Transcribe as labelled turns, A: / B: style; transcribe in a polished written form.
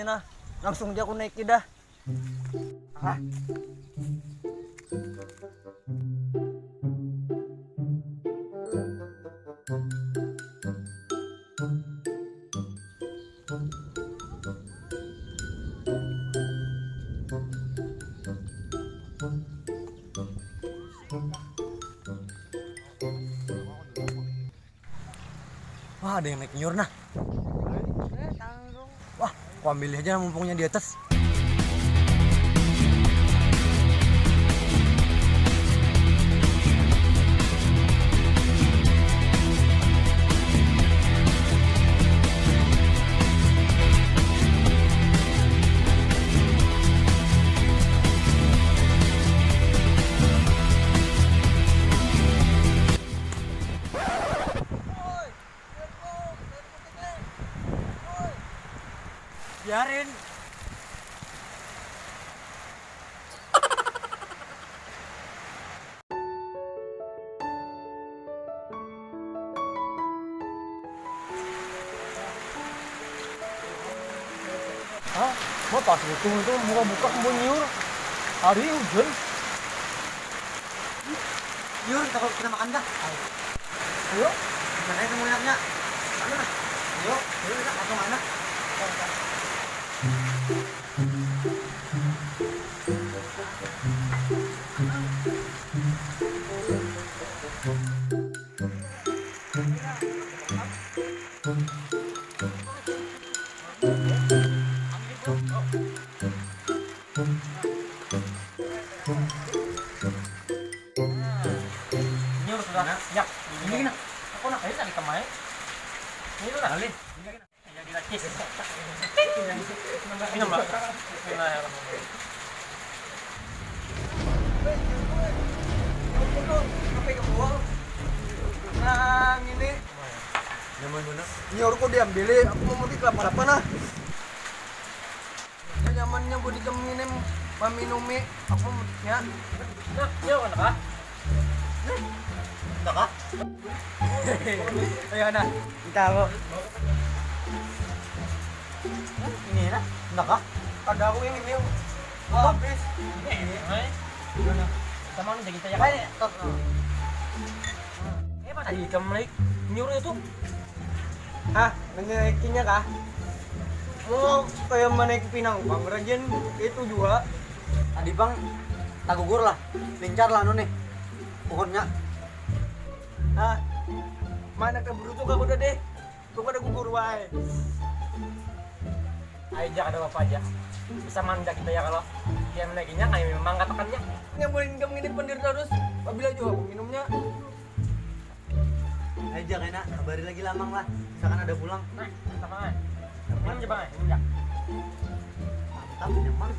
A: ini nah. Langsung aja aku naik dah. Ah. Wah, ada yang naik nyur nah. Wah, aku ambil aja mumpungnya di atas. Biarin. Hah? Mau pas itu buka-buka mau nyur. Hari hujan. Nyur, kita makan dah. Ayo. Mana itu monyaknya? Mana? Ayo, kita atau mana? Ini udah sudah siap. Ini gini. Aku nak aja tadi kemarin. Ini udah kali. Ini lagi lagi. Ini mbak. Nah, ini. Nyaman bener. Nyuruh kok diambilin. Aku mau mati kelapa-lapa nah. Nyamannya buat dikeminin minumi. Aku ya. Nah, ya kan kak? Enggak kak? Ayo nah, kita kok. Ini nah, enggak kak? Ada aku yang ini. Habis. Ini. Gimana? Sama nih kita ya. Kayak tok. Apa tadi kamu naik nyuruh itu? Hah, naikinya kah? Oh, kayak menaik pinang bang, rajin itu juga. Tadi bang, tak gugur lah, lincar lah nih, pohonnya. Hah, mana keburu tuh udah deh, tuh ada gugur wae. Aja ada apa aja, bisa manda kita ya kalau dia menaikinya kayak memang katakannya. Yang boleh kamu ini pendir terus, apabila juga aku minumnya. Aja kena, kabari lagi lamang lah, misalkan ada pulang. Nah, sama minum aja bang, minum aja. Mantap, nyaman.